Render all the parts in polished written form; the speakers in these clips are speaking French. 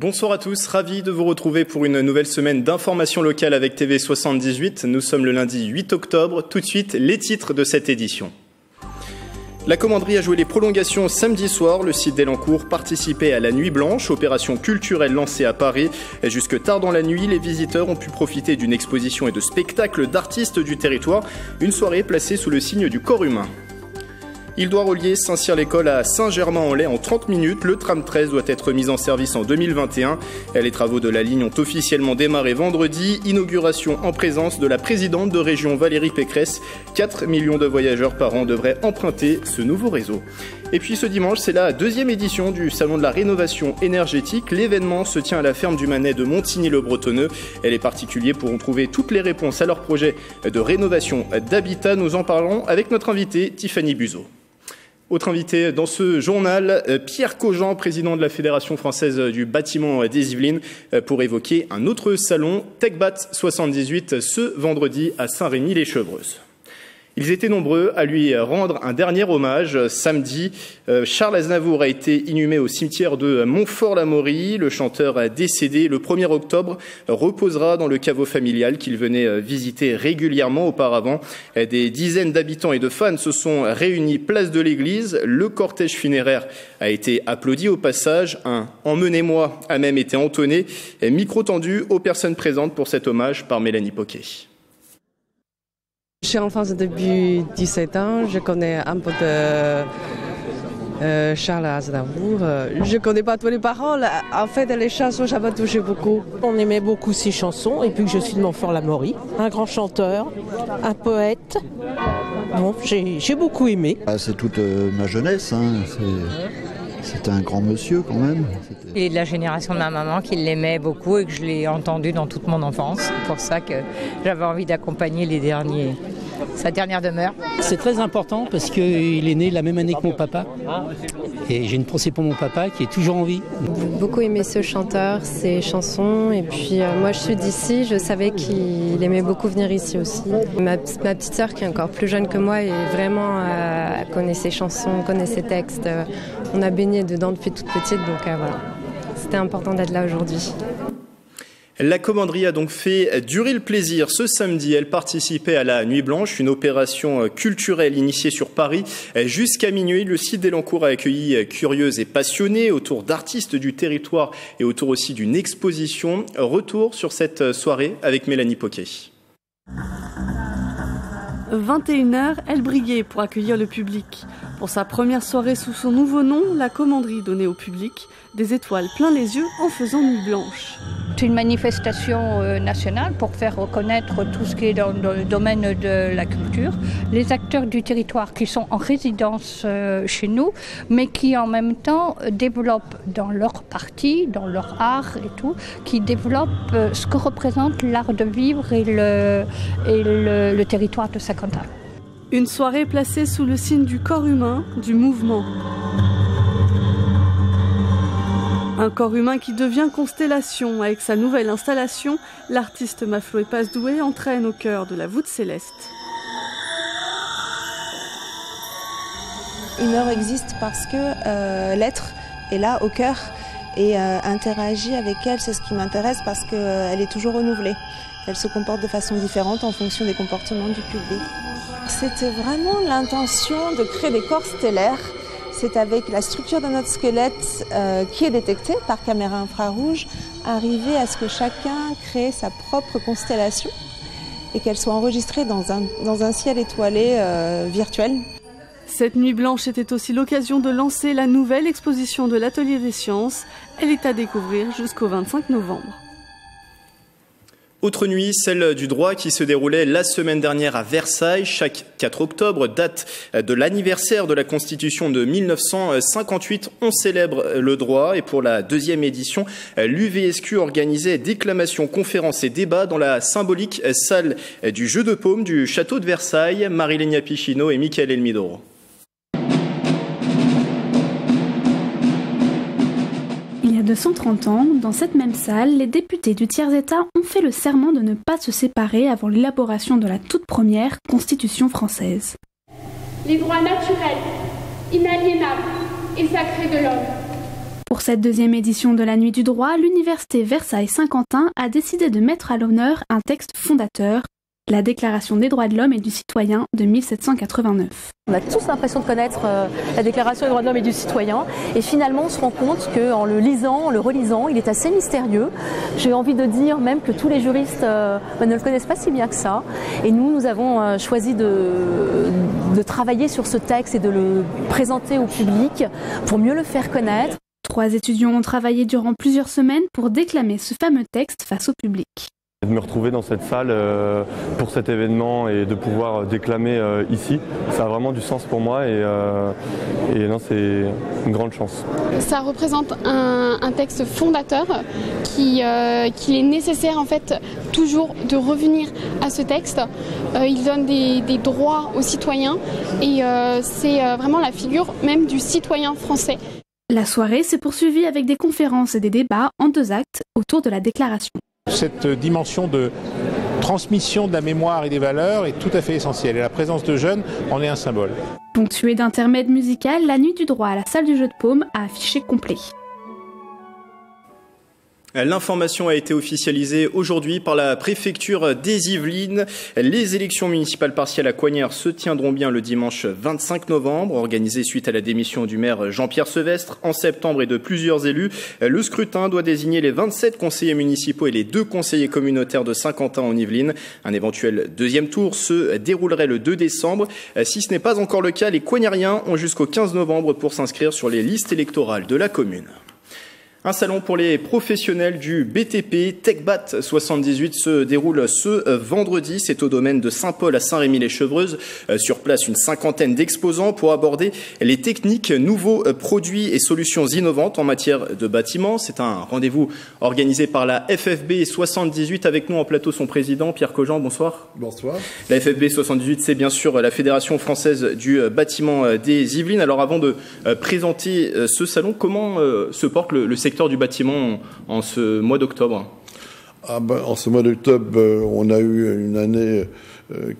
Bonsoir à tous, ravi de vous retrouver pour une nouvelle semaine d'information locale avec TV78. Nous sommes le lundi 8 octobre. Tout de suite, les titres de cette édition. La commanderie a joué les prolongations samedi soir. Le site d'Elancourt participait à la Nuit Blanche, opération culturelle lancée à Paris. Et jusque tard dans la nuit, les visiteurs ont pu profiter d'une exposition et de spectacles d'artistes du territoire. Une soirée placée sous le signe du corps humain. Il doit relier Saint-Cyr-l'École à Saint-Germain-en-Laye en 30 minutes. Le tram 13 doit être mis en service en 2021. Les travaux de la ligne ont officiellement démarré vendredi. Inauguration en présence de la présidente de région Valérie Pécresse. 4 millions de voyageurs par an devraient emprunter ce nouveau réseau. Et puis ce dimanche, c'est la deuxième édition du Salon de la rénovation énergétique. L'événement se tient à la ferme du Manet de Montigny-le-Bretonneux. Les particuliers pourront trouver toutes les réponses à leurs projets de rénovation d'habitat. Nous en parlons avec notre invitée Tiffany Buzot. Autre invité dans ce journal, Pierre Cogent, président de la Fédération française du bâtiment des Yvelines, pour évoquer un autre salon, TechBat 78, ce vendredi à Saint-Rémy-les-Chevreuses. Ils étaient nombreux à lui rendre un dernier hommage. Samedi, Charles Aznavour a été inhumé au cimetière de Montfort-l'Amaury. Le chanteur décédé le 1er octobre reposera dans le caveau familial qu'il venait visiter régulièrement auparavant. Des dizaines d'habitants et de fans se sont réunis place de l'église. Le cortège funéraire a été applaudi au passage. Un « Emmenez-moi » a même été entonné. Micro tendu aux personnes présentes pour cet hommage par Mélanie Poquet. Je suis en France depuis 17 ans, je connais un peu de Charles Aznavour. Je ne connais pas toutes les paroles. En fait, les chansons, ça m'a touché beaucoup. On aimait beaucoup ses chansons, et puis que je suis de Montfort-l'Amaury. Un grand chanteur, un poète. Bon, j'ai beaucoup aimé. C'est toute ma jeunesse, hein. C'était un grand monsieur quand même. Il est de la génération de ma maman qui l'aimait beaucoup et que je l'ai entendu dans toute mon enfance. C'est pour ça que j'avais envie d'accompagner sa dernière demeure. C'est très important parce qu'il est né la même année que mon papa. Et j'ai une pensée pour mon papa qui est toujours en vie. J'ai beaucoup aimé ce chanteur, ses chansons. Et puis moi je suis d'ici, je savais qu'il aimait beaucoup venir ici aussi. Ma petite sœur qui est encore plus jeune que moi et vraiment connaît ses chansons, connaît ses textes. On a baigné dedans depuis toute petite, donc voilà. C'était important d'être là aujourd'hui. La commanderie a donc fait durer le plaisir. Ce samedi, elle participait à la Nuit Blanche, une opération culturelle initiée sur Paris. Jusqu'à minuit, le site d'Elancourt a accueilli curieuses et passionnés autour d'artistes du territoire et autour aussi d'une exposition. Retour sur cette soirée avec Mélanie Poquet. 21h, elle brillait pour accueillir le public. Pour sa première soirée sous son nouveau nom, la commanderie donnait au public des étoiles plein les yeux en faisant nuit blanche. C'est une manifestation nationale pour faire reconnaître tout ce qui est dans le domaine de la culture. Les acteurs du territoire qui sont en résidence chez nous, mais qui en même temps développent dans leur partie, dans leur art et tout, qui développent ce que représente l'art de vivre et le territoire de Saint-Quentin. Une soirée placée sous le signe du corps humain, du mouvement. Un corps humain qui devient constellation. Avec sa nouvelle installation, l'artiste Maflo Pasdoué entraîne au cœur de la voûte céleste. Une œuvre existe parce que l'être est là au cœur et interagit avec elle. C'est ce qui m'intéresse parce qu'elle est toujours renouvelée. Elle se comporte de façon différente en fonction des comportements du public. C'était vraiment l'intention de créer des corps stellaires. C'est avec la structure de notre squelette qui est détectée par caméra infrarouge, arriver à ce que chacun crée sa propre constellation et qu'elle soit enregistrée dans un ciel étoilé virtuel. Cette nuit blanche était aussi l'occasion de lancer la nouvelle exposition de l'Atelier des Sciences. Elle est à découvrir jusqu'au 25 novembre. Autre nuit, celle du droit qui se déroulait la semaine dernière à Versailles. Chaque 4 octobre, date de l'anniversaire de la Constitution de 1958, on célèbre le droit. Et pour la deuxième édition, l'UVSQ organisait déclamations, conférences et débats dans la symbolique salle du Jeu de Paume du château de Versailles. Marilena Pichino et Michael Elmidoro. Il y a 230 ans, dans cette même salle, les députés du tiers-État ont fait le serment de ne pas se séparer avant l'élaboration de la toute première Constitution française. Les droits naturels, inaliénables et sacrés de l'homme, Pour cette deuxième édition de la Nuit du droit, l'Université Versailles-Saint-Quentin a décidé de mettre à l'honneur un texte fondateur, la Déclaration des droits de l'homme et du citoyen de 1789. On a tous l'impression de connaître la Déclaration des droits de l'homme et du citoyen et finalement on se rend compte qu'en le lisant, en le relisant, il est assez mystérieux. J'ai envie de dire même que tous les juristes ne le connaissent pas si bien que ça. Et nous avons choisi de travailler sur ce texte et de le présenter au public pour mieux le faire connaître. 3 étudiants ont travaillé durant plusieurs semaines pour déclamer ce fameux texte face au public. De me retrouver dans cette salle pour cet événement et de pouvoir déclamer ici, ça a vraiment du sens pour moi et non, c'est une grande chance. Ça représente un texte fondateur qu'il est nécessaire en fait toujours de revenir à ce texte. Il donne des droits aux citoyens et c'est vraiment la figure même du citoyen français. La soirée s'est poursuivie avec des conférences et des débats en 2 actes autour de la déclaration. Cette dimension de transmission de la mémoire et des valeurs est tout à fait essentielle et la présence de jeunes en est un symbole. Ponctuée d'intermèdes musicales, la Nuit du droit à la salle du Jeu de Paume a affiché complet. L'information a été officialisée aujourd'hui par la préfecture des Yvelines. Les élections municipales partielles à Coignères se tiendront bien le dimanche 25 novembre, organisées suite à la démission du maire Jean-Pierre Sevestre en septembre et de plusieurs élus. Le scrutin doit désigner les 27 conseillers municipaux et les 2 conseillers communautaires de Saint-Quentin en Yvelines. Un éventuel deuxième tour se déroulerait le 2 décembre. Si ce n'est pas encore le cas, les Coignériens ont jusqu'au 15 novembre pour s'inscrire sur les listes électorales de la commune. Un salon pour les professionnels du BTP, TechBat 78, se déroule ce vendredi. C'est au domaine de Saint-Paul à Saint-Rémy-les-Chevreuses. Sur place, une 50aine d'exposants pour aborder les techniques, nouveaux produits et solutions innovantes en matière de bâtiment. C'est un rendez-vous organisé par la FFB 78. Avec nous en plateau son président, Pierre Cogent. Bonsoir. Bonsoir. La FFB 78, c'est bien sûr la Fédération française du bâtiment des Yvelines. Alors avant de présenter ce salon, comment se porte le secteur du bâtiment en ce mois d'octobre? En ce mois d'octobre, on a eu une année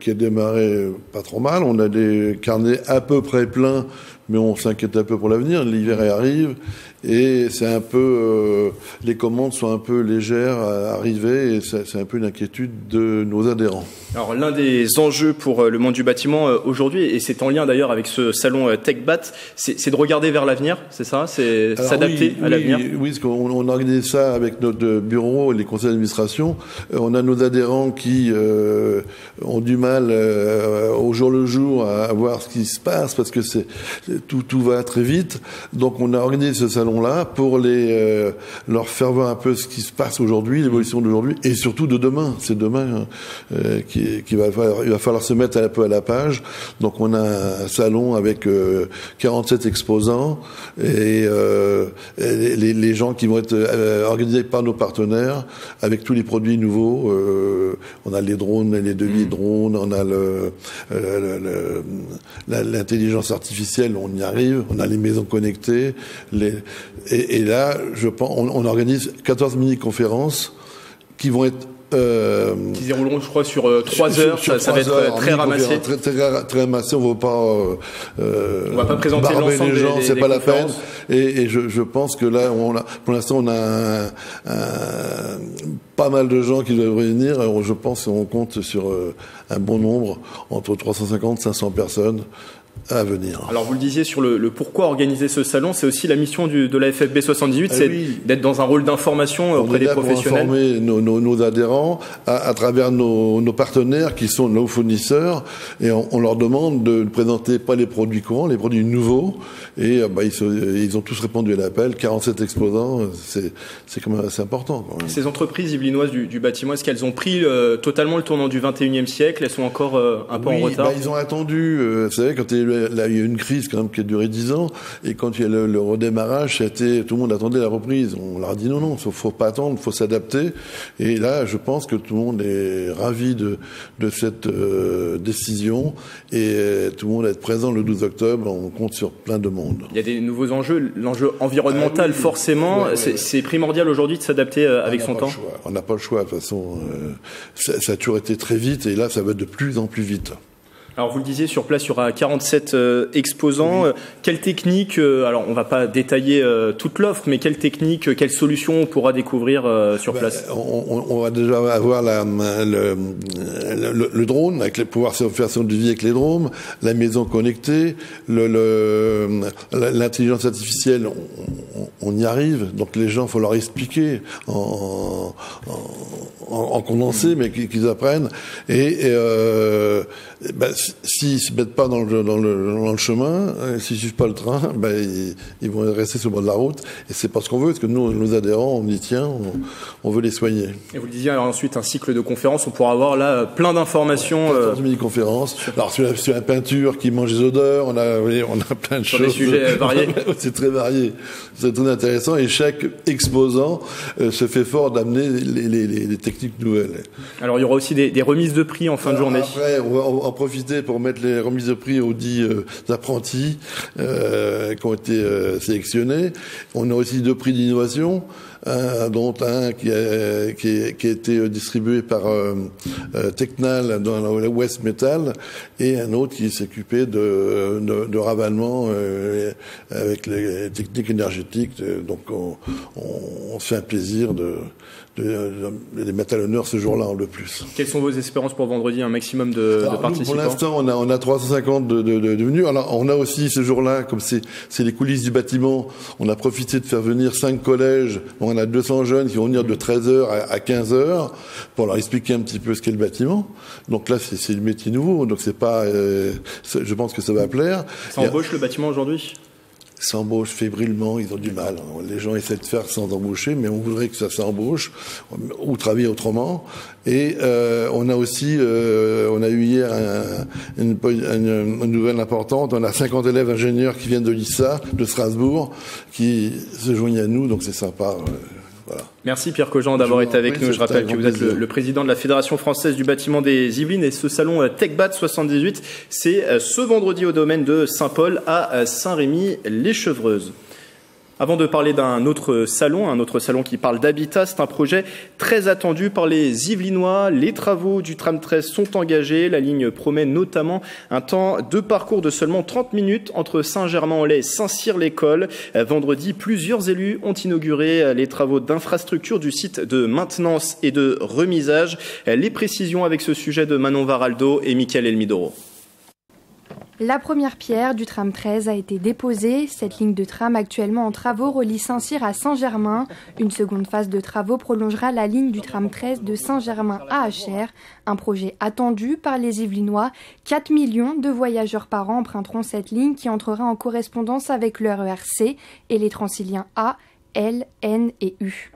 qui a démarré pas trop mal. On a des carnets à peu près pleins, mais on s'inquiète un peu pour l'avenir. L'hiver arrive et c'est un peu les commandes sont un peu légères à arriver et c'est un peu une inquiétude de nos adhérents. Alors l'un des enjeux pour le monde du bâtiment aujourd'hui, et c'est en lien d'ailleurs avec ce salon TechBat, c'est de regarder vers l'avenir, c'est ça? C'est s'adapter à l'avenir? Oui, parce qu'on organise ça avec notre bureau et les conseils d'administration. On a nos adhérents qui ont du mal au jour le jour à voir ce qui se passe parce que tout va très vite. Donc on a organisé ce salon-là pour leur faire voir un peu ce qui se passe aujourd'hui, l'évolution d'aujourd'hui et surtout de demain. C'est demain il va falloir se mettre un peu à la page. Donc on a un salon avec 47 exposants et les gens qui vont être organisés par nos partenaires avec tous les produits nouveaux. On a les drones, les demi-drones, on a l'intelligence artificielle, on y arrive, on a les maisons connectées. Et là, je pense, on organise 14 mini-conférences qui vont être qui dérouleront, je crois, sur 3 heures. Ça va être très ramassé. Très ramassé. On va pas présenter l'ensemble les gens, c'est pas la peine. Et je pense que là, pour l'instant, on a pas mal de gens qui doivent venir. Alors, je pense qu'on compte sur un bon nombre, entre 350 et 500 personnes à venir. Alors vous le disiez sur le pourquoi organiser ce salon, c'est aussi la mission de la FFB 78, c'est d'être dans un rôle d'information auprès des professionnels. On est là pour informer nos adhérents à travers nos partenaires qui sont nos fournisseurs et on leur demande de ne présenter pas les produits courants, les produits nouveaux et ils ont tous répondu à l'appel, 47 exposants, c'est quand même assez important. Quand même. Ces entreprises yvelinoises du bâtiment, est-ce qu'elles ont pris totalement le tournant du 21e siècle? Elles sont encore un peu en retard? Ils ont attendu, vous savez, quand il y a eu une crise quand même qui a duré 10 ans, et quand il y a le redémarrage, tout le monde attendait la reprise. On leur a dit non, faut pas attendre, faut s'adapter. Et là, je pense que tout le monde est ravi de cette décision, et tout le monde va être présent le 12 octobre. On compte sur plein de monde. Il y a des nouveaux enjeux, l'enjeu environnemental forcément. C'est primordial aujourd'hui de s'adapter avec son temps. On n'a pas le choix. De toute façon, ça a toujours été très vite, et là, ça va de plus en plus vite. Alors vous le disiez, sur place il y aura 47 exposants. Oui. Quelle technique, alors on ne va pas détailler toute l'offre, mais quelle technique, quelle solution on pourra découvrir sur place? On va déjà avoir le drone, avec pouvoir faire son devis avec les drones, la maison connectée, l'intelligence artificielle, on y arrive. Donc les gens, il faut leur expliquer en condensé, mais qu'ils apprennent. Et s'ils se mettent pas dans le chemin, s'ils suivent pas le train, ils vont rester sur le bord de la route. Et c'est pas ce qu'on veut, parce que nous, nos adhérents, on dit tiens, on veut les soigner. Et vous le disiez, alors ensuite un cycle de conférences, on pourra avoir là plein d'informations. 14 mini-conférences. Alors sur la peinture qui mange les odeurs, on a plein de choses. Sur des sujets variés. C'est très varié, c'est très intéressant. Et chaque exposant se fait fort d'amener les techniques nouvelles. Alors il y aura aussi des remises de prix en fin de journée. Après, on va en profiter pour mettre les remises de prix aux 10 apprentis qui ont été sélectionnés. On a aussi 2 prix d'innovation, dont un qui a été distribué par Technal dans la West Metal, et un autre qui s'est occupé de ravalement avec les techniques énergétiques. Donc on se fait un plaisir de les mettre à l'honneur ce jour-là de plus. Quelles sont vos espérances pour vendredi? Un maximum de participants? Pour l'instant, on a 350 de venus. Alors, on a aussi ce jour-là, comme c'est les coulisses du bâtiment, on a profité de faire venir 5 collèges. On a 200 jeunes qui vont venir de 13h à 15h pour leur expliquer un petit peu ce qu'est le bâtiment. Donc là, c'est du métier nouveau. Donc c'est pas, je pense que ça va plaire. Ça embauche le bâtiment aujourd'hui? Ça embauche fébrilement, ils ont du mal. Les gens essaient de faire sans embaucher, mais on voudrait que ça s'embauche ou travailler autrement. Et on a aussi, on a eu hier une nouvelle importante. On a 50 élèves ingénieurs qui viennent de l'ISA, de Strasbourg, qui se joignent à nous, donc c'est sympa. Voilà. Merci Pierre Cogent d'avoir été avec nous. Je rappelle que vous êtes le président de la Fédération française du bâtiment des Yvelines, et ce salon TechBat 78, c'est ce vendredi au domaine de Saint-Paul à Saint-Rémy-les-Chevreuses. Avant de parler d'un autre salon qui parle d'habitat, c'est un projet très attendu par les Yvelinois. Les travaux du tram 13 sont engagés. La ligne promet notamment un temps de parcours de seulement 30 minutes entre Saint-Germain-en-Laye et Saint-Cyr-l'École. Vendredi, plusieurs élus ont inauguré les travaux d'infrastructure du site de maintenance et de remisage. Les précisions avec ce sujet de Manon Varaldo et Mickaël Elmidoro. La première pierre du tram 13 a été déposée. Cette ligne de tram actuellement en travaux relie Saint-Cyr à Saint-Germain. Une seconde phase de travaux prolongera la ligne du tram 13 de Saint-Germain à Achères. Un projet attendu par les Yvelinois. 4 millions de voyageurs par an emprunteront cette ligne qui entrera en correspondance avec le RER-C et les Transiliens A, L, N et U.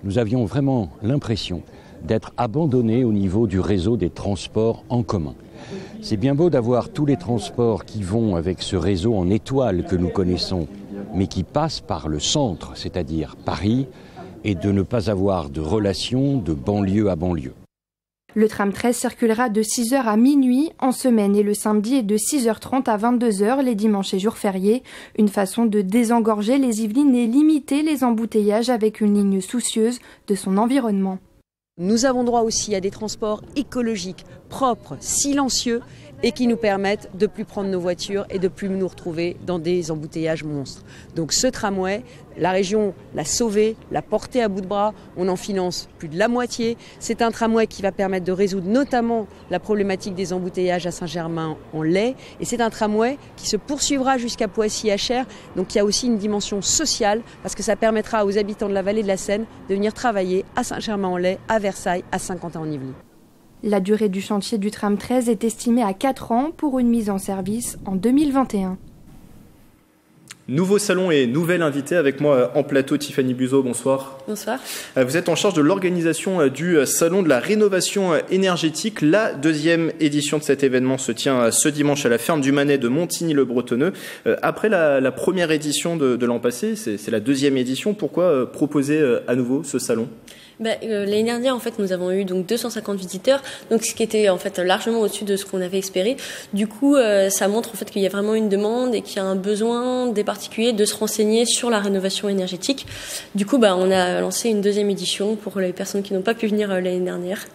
Nous avions vraiment l'impression d'être abandonnés au niveau du réseau des transports en commun. C'est bien beau d'avoir tous les transports qui vont avec ce réseau en étoile que nous connaissons, mais qui passent par le centre, c'est-à-dire Paris, et de ne pas avoir de relation de banlieue à banlieue. Le tram 13 circulera de 6h à minuit en semaine et le samedi est de 6h30 à 22h les dimanches et jours fériés. Une façon de désengorger les Yvelines et limiter les embouteillages avec une ligne soucieuse de son environnement. Nous avons droit aussi à des transports écologiques, propres, silencieux et qui nous permettent de ne plus prendre nos voitures et de ne plus nous retrouver dans des embouteillages monstres. Donc ce tramway, la région l'a sauvé, l'a porté à bout de bras, on en finance plus de la moitié. C'est un tramway qui va permettre de résoudre notamment la problématique des embouteillages à Saint-Germain-en-Laye. Et c'est un tramway qui se poursuivra jusqu'à Poissy-Achères, donc il y a aussi une dimension sociale parce que ça permettra aux habitants de la vallée de la Seine de venir travailler à Saint-Germain-en-Laye, à Versailles, à Saint-Quentin-en-Yvelines. La durée du chantier du tram 13 est estimée à 4 ans pour une mise en service en 2021. Nouveau salon et nouvelle invitée avec moi en plateau, Tiffany Buzeau, bonsoir. Bonsoir. Vous êtes en charge de l'organisation du salon de la rénovation énergétique. La deuxième édition de cet événement se tient ce dimanche à la ferme du Manet de Montigny-le-Bretonneux. Après la première édition de l'an passé, c'est la deuxième édition. Pourquoi proposer à nouveau ce salon ? L'année dernière, en fait, nous avons eu donc 250 visiteurs, donc ce qui était en fait largement au-dessus de ce qu'on avait espéré. Du coup, ça montre en fait qu'il y a vraiment une demande et qu'il y a un besoin des particuliers de se renseigner sur la rénovation énergétique. Du coup, on a lancé une deuxième édition pour les personnes qui n'ont pas pu venir l'année dernière.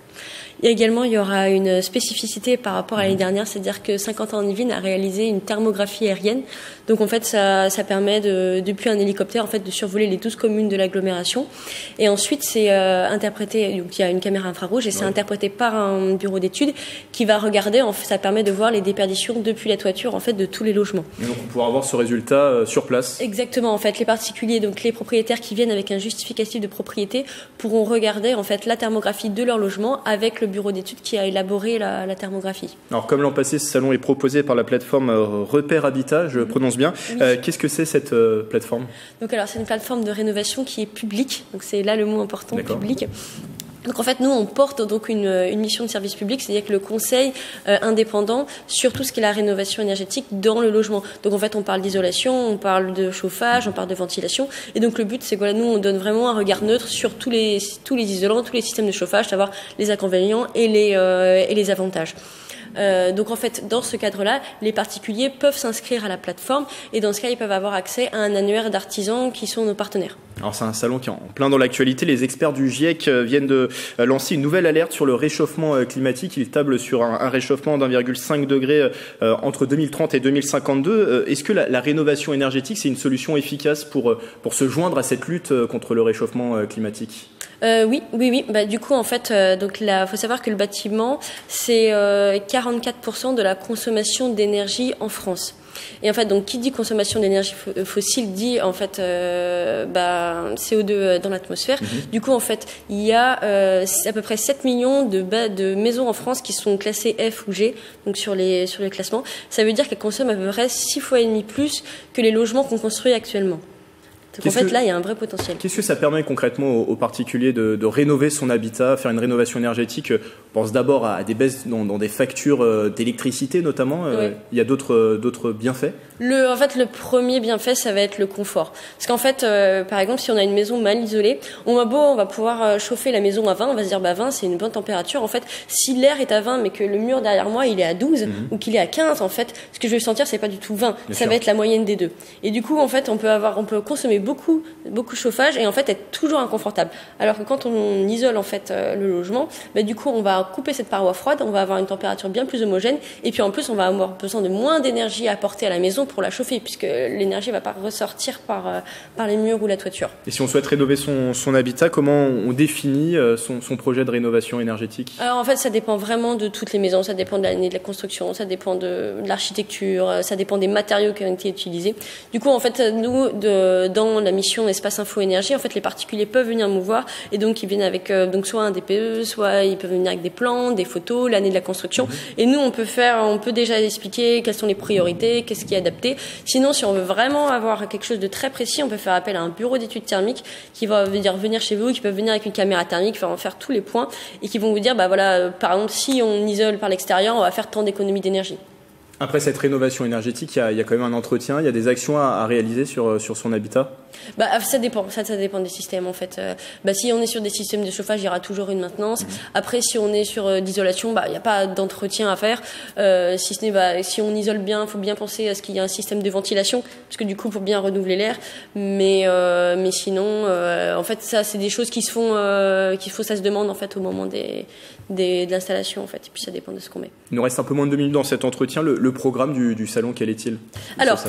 Et également, il y aura une spécificité par rapport à l'année dernière, c'est-à-dire que Saint-Quentin-en-Yvelines a réalisé une thermographie aérienne. Donc en fait, ça permet depuis un hélicoptère en fait de survoler les 12 communes de l'agglomération. Et ensuite, c'est interprété. Donc il y a une caméra infrarouge et c'est interprété par un bureau d'études qui va regarder. En fait, ça permet de voir les déperditions depuis la toiture en fait de tous les logements. Et donc on pourra avoir ce résultat sur place. Exactement. En fait, les particuliers, donc les propriétaires qui viennent avec un justificatif de propriété, pourront regarder en fait la thermographie de leur logement avec le bureau d'études qui a élaboré la thermographie. Alors comme l'an passé, ce salon est proposé par la plateforme Repère Habitat, je prononce bien. Oui. Qu'est-ce que c'est cette plateforme ? Donc alors c'est une plateforme de rénovation qui est publique, donc c'est là le mot important, public. Donc en fait, nous, on porte donc une mission de service public, c'est-à-dire que le conseil indépendant sur tout ce qui est la rénovation énergétique dans le logement. Donc en fait, on parle d'isolation, on parle de chauffage, on parle de ventilation. Et donc le but, c'est que nous, on donne vraiment un regard neutre sur tous les isolants, tous les systèmes de chauffage, savoir les inconvénients et les avantages. Donc en fait, dans ce cadre-là, les particuliers peuvent s'inscrire à la plateforme et dans ce cas, ils peuvent avoir accès à un annuaire d'artisans qui sont nos partenaires. Alors c'est un salon qui est en plein dans l'actualité. Les experts du GIEC viennent de lancer une nouvelle alerte sur le réchauffement climatique. Ils tablent sur un réchauffement d'1,5 degré entre 2030 et 2052. Est-ce que la rénovation énergétique, c'est une solution efficace pour se joindre à cette lutte contre le réchauffement climatique ? Oui. Bah, du coup, en fait, faut savoir que le bâtiment, c'est 44% de la consommation d'énergie en France. Et en fait, donc, qui dit consommation d'énergie fossile dit en fait CO2 dans l'atmosphère. Du coup, en fait, il y a à peu près 7 millions de maisons en France qui sont classées F ou G, donc sur les classements. Ça veut dire qu'elles consomment à peu près 6 fois et demi plus que les logements qu'on construit actuellement. Donc en fait, là, il y a un vrai potentiel. Qu'est-ce que ça permet concrètement aux particuliers de rénover son habitat, faire une rénovation énergétique ? On pense d'abord à des baisses dans des factures d'électricité notamment. Oui. Il y a d'autres bienfaits ? En fait, le premier bienfait, ça va être le confort. Parce qu'en fait, par exemple, si on a une maison mal isolée, on va pouvoir chauffer la maison à 20, on va se dire 20, c'est une bonne température. En fait, si l'air est à 20, mais que le mur derrière moi, il est à 12 ou qu'il est à 15, en fait, ce que je vais sentir, c'est pas du tout 20. Ça va être la moyenne des deux. Et du coup, en fait, on peut consommer beaucoup de chauffage et en fait être toujours inconfortable. Alors que quand on isole en fait le logement, du coup on va couper cette paroi froide, on va avoir une température bien plus homogène et puis en plus on va avoir besoin de moins d'énergie à apporter à la maison pour la chauffer puisque l'énergie va pas ressortir par les murs ou la toiture. Et si on souhaite rénover son habitat, comment on définit son projet de rénovation énergétique ? Alors en fait ça dépend vraiment de toutes les maisons, ça dépend de l'année de la construction, ça dépend de l'architecture, ça dépend des matériaux qui ont été utilisés. Du coup en fait nous dans la mission Espace Info Énergie, en fait les particuliers peuvent venir me voir et donc ils viennent avec donc soit un DPE, soit ils peuvent venir avec des plans, des photos, l'année de la construction et nous on peut déjà expliquer quelles sont les priorités, qu'est-ce qui est adapté. Sinon si on veut vraiment avoir quelque chose de très précis, on peut faire appel à un bureau d'études thermiques qui va venir chez vous, qui peuvent venir avec une caméra thermique, faire tous les points et qui vont vous dire par exemple si on isole par l'extérieur, on va faire tant d'économies d'énergie. Après cette rénovation énergétique, il y a quand même un entretien, il y a des actions à réaliser sur son habitat ? Ça dépend des systèmes en fait. Si on est sur des systèmes de chauffage, il y aura toujours une maintenance. Après, si on est sur d'isolation, il n'y a pas d'entretien à faire. Si ce n'est, si on isole bien, il faut bien penser à ce qu'il y a un système de ventilation, parce que du coup, pour bien renouveler l'air. Mais sinon, en fait, ça, c'est des choses qui se font, ça se demande en fait au moment de l'installation en fait. Et puis ça dépend de ce qu'on met. Il nous reste un peu moins de 2 minutes dans cet entretien. Le programme du salon, quel est-il ? Alors,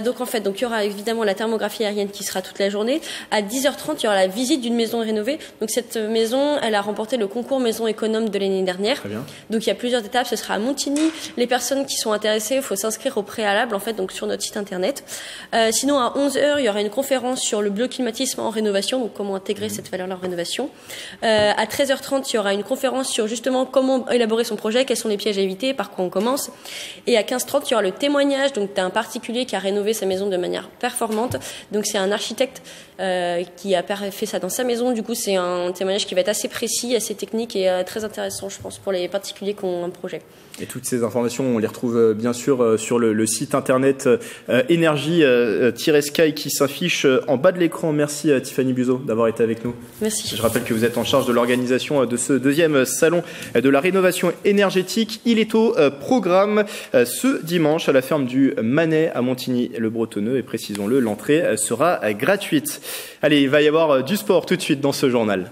donc il y aura évidemment la thermographie aérienne qui sera toute la journée. À 10h30, il y aura la visite d'une maison rénovée. Donc cette maison, elle a remporté le concours maison économe de l'année dernière. Très bien. Donc il y a plusieurs étapes. Ce sera à Montigny. Les personnes qui sont intéressées, il faut s'inscrire au préalable en fait, donc sur notre site internet. Sinon à 11h, il y aura une conférence sur le bioclimatisme en rénovation, donc comment intégrer cette valeur-là en rénovation. À 13h30, il y aura une conférence sur justement comment élaborer son projet, quels sont les pièges à éviter, par quoi on commence. Et à 15h30, il y aura le témoignage donc d'un particulier qui a rénové sa maison de manière performante. Donc c'est un architecte qui a fait ça dans sa maison. Du coup, c'est un témoignage qui va être assez précis, assez technique et très intéressant, je pense, pour les particuliers qui ont un projet. Et toutes ces informations, on les retrouve bien sûr sur le site internet énergie-sky qui s'affiche en bas de l'écran. Merci Tiffany Buzeau d'avoir été avec nous. Merci. Je rappelle que vous êtes en charge de l'organisation de ce deuxième salon de la rénovation énergétique. Il est au programme ce dimanche à la ferme du Manet à Montigny-le-Bretonneux et précisons-le, l'entrée sera gratuite. Allez, il va y avoir du sport tout de suite dans ce journal.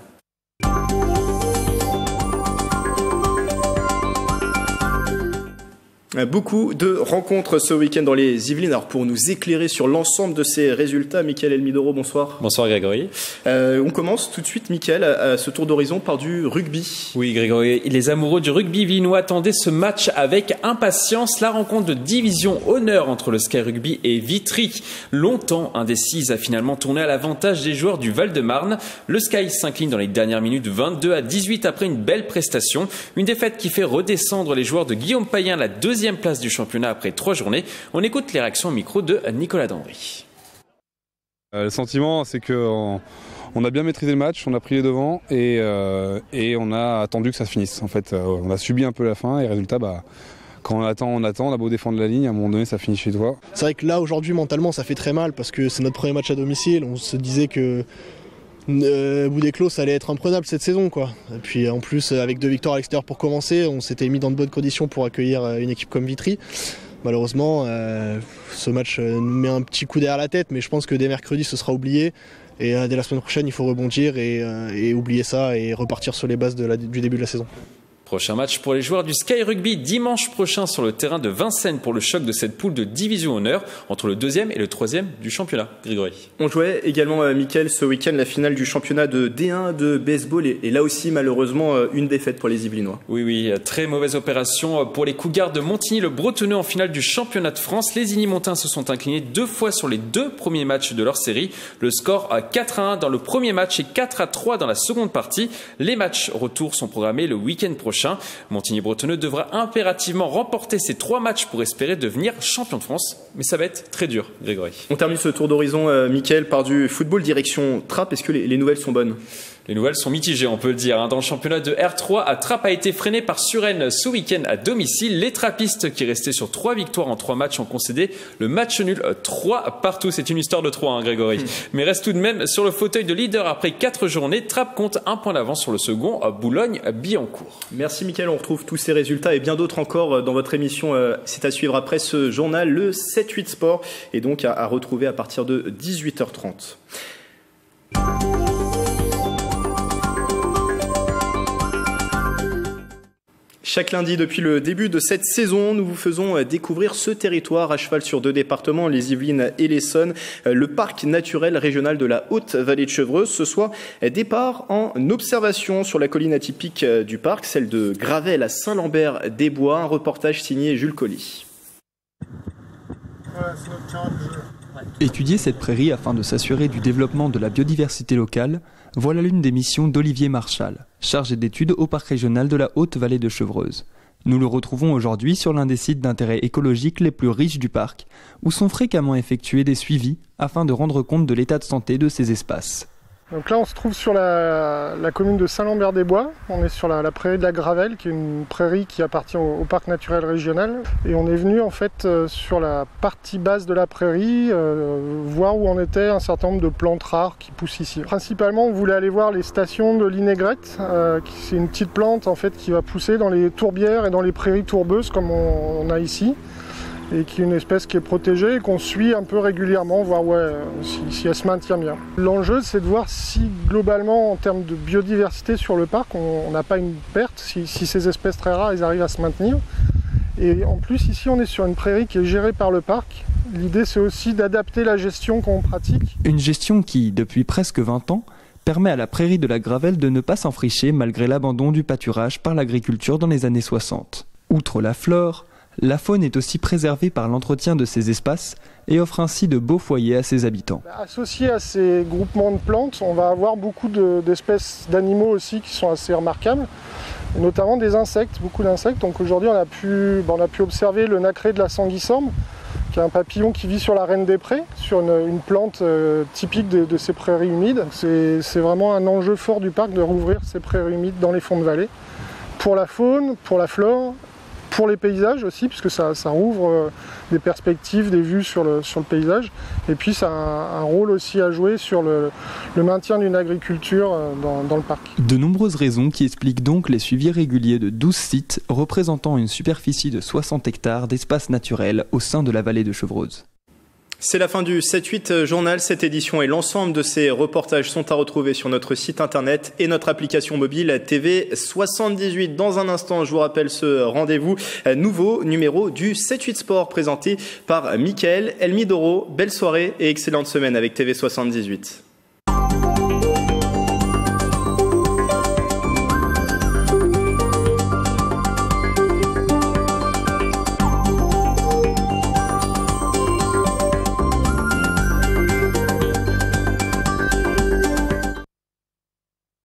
Beaucoup de rencontres ce week-end dans les Yvelines. Alors pour nous éclairer sur l'ensemble de ces résultats, Mickaël Elmidoro, bonsoir. Bonsoir Grégory. On commence tout de suite, Mickaël, à ce tour d'horizon par du rugby. Oui Grégory, les amoureux du rugby vinois attendaient ce match avec impatience. La rencontre de division honneur entre le Sky Rugby et Vitry, longtemps indécise, a finalement tourné à l'avantage des joueurs du Val-de-Marne. Le Sky s'incline dans les dernières minutes 22-18 après une belle prestation. Une défaite qui fait redescendre les joueurs de Guillaume Payen à la deuxième place du championnat après 3 journées. On écoute les réactions au micro de Nicolas Dandry. Le sentiment, c'est qu'on a bien maîtrisé le match, on a pris les devants et on a attendu que ça se finisse. En fait, on a subi un peu la fin et résultat, quand on attend, on a beau défendre la ligne, à un moment donné, ça finit chez toi. C'est vrai que là, aujourd'hui, mentalement, ça fait très mal parce que c'est notre premier match à domicile. On se disait que bout des clos, ça allait être imprenable cette saison, quoi. Et puis en plus, avec 2 victoires à l'extérieur pour commencer, on s'était mis dans de bonnes conditions pour accueillir une équipe comme Vitry. Malheureusement, ce match nous met un petit coup derrière la tête, mais je pense que dès mercredi, ce sera oublié. Et dès la semaine prochaine, il faut rebondir et oublier ça et repartir sur les bases du début de la saison. Prochain match pour les joueurs du Sky Rugby dimanche prochain sur le terrain de Vincennes pour le choc de cette poule de division honneur entre le 2e et le 3e du championnat. Grégory. On jouait également, Mickaël, ce week-end la finale du championnat de D1 de baseball et là aussi malheureusement une défaite pour les Yvelinois. Oui, très mauvaise opération pour les Cougars de Montigny-le-Bretonneux en finale du championnat de France. Les Igny-Montins se sont inclinés 2 fois sur les 2 premiers matchs de leur série. Le score 4-1 dans le premier match et 4-3 dans la seconde partie. Les matchs retour sont programmés le week-end prochain. Montigny-Bretonneux devra impérativement remporter ces 3 matchs pour espérer devenir champion de France. Mais ça va être très dur, Grégory. On termine ce tour d'horizon, Mickaël, par du football direction Trappes. Est-ce que les nouvelles sont bonnes ? Les nouvelles sont mitigées, on peut le dire. Dans le championnat de R3, Trappes a été freiné par Suresnes ce week-end à domicile. Les trappistes qui restaient sur 3 victoires en 3 matchs ont concédé le match nul 3 partout. C'est une histoire de 3, Grégory. Mais reste tout de même sur le fauteuil de leader après 4 journées. Trappes compte 1 point d'avance sur le second, Boulogne-Billancourt. Merci Mickaël, on retrouve tous ces résultats et bien d'autres encore dans votre émission. C'est à suivre après ce journal, le 7-8 Sport, et donc à retrouver à partir de 18h30. Chaque lundi depuis le début de cette saison, nous vous faisons découvrir ce territoire à cheval sur 2 départements, les Yvelines et l'Essonne, le parc naturel régional de la Haute-Vallée de Chevreuse. Ce soir, départ en observation sur la colline atypique du parc, celle de Gravel à Saint-Lambert-des-Bois. Un reportage signé Jules Colly. Étudier cette prairie afin de s'assurer du développement de la biodiversité locale, voilà l'une des missions d'Olivier Marchal, chargé d'études au parc régional de la Haute-Vallée de Chevreuse. Nous le retrouvons aujourd'hui sur l'un des sites d'intérêt écologique les plus riches du parc, où sont fréquemment effectués des suivis afin de rendre compte de l'état de santé de ces espaces. Donc là on se trouve sur la commune de Saint-Lambert-des-Bois, on est sur la prairie de la Gravelle qui est une prairie qui appartient au parc naturel régional et on est venu en fait sur la partie basse de la prairie voir où en était un certain nombre de plantes rares qui poussent ici. Principalement on voulait aller voir les stations de l'inaigrette, c'est une petite plante en fait qui va pousser dans les tourbières et dans les prairies tourbeuses comme on a ici. Et qui est une espèce qui est protégée et qu'on suit un peu régulièrement, voir si elle se maintient bien. L'enjeu, c'est de voir si globalement, en termes de biodiversité sur le parc, on n'a pas une perte, si ces espèces très rares, elles arrivent à se maintenir. Et en plus, ici, on est sur une prairie qui est gérée par le parc. L'idée, c'est aussi d'adapter la gestion qu'on pratique. Une gestion qui, depuis presque 20 ans, permet à la prairie de la Gravelle de ne pas s'enfricher malgré l'abandon du pâturage par l'agriculture dans les années 60. Outre la flore, la faune est aussi préservée par l'entretien de ces espaces et offre ainsi de beaux foyers à ses habitants. Associé à ces groupements de plantes, on va avoir beaucoup d'espèces d'animaux aussi qui sont assez remarquables, notamment des insectes, beaucoup d'insectes. Donc aujourd'hui on a pu observer le nacré de la sanguiforme, qui est un papillon qui vit sur la reine des prés, sur une plante typique de ces prairies humides. C'est vraiment un enjeu fort du parc de rouvrir ces prairies humides dans les fonds de vallée, pour la faune, pour la flore, pour les paysages aussi, puisque ça rouvre des perspectives, des vues sur le paysage. Et puis ça a un rôle aussi à jouer sur le maintien d'une agriculture dans le parc. De nombreuses raisons qui expliquent donc les suivis réguliers de 12 sites représentant une superficie de 60 hectares d'espace naturel au sein de la vallée de Chevreuse. C'est la fin du 7-8 journal. Cette édition et l'ensemble de ces reportages sont à retrouver sur notre site internet et notre application mobile TV78. Dans un instant, je vous rappelle ce rendez-vous, nouveau numéro du 7-8 Sport présenté par Mickaël Elmidoro. Belle soirée et excellente semaine avec TV78.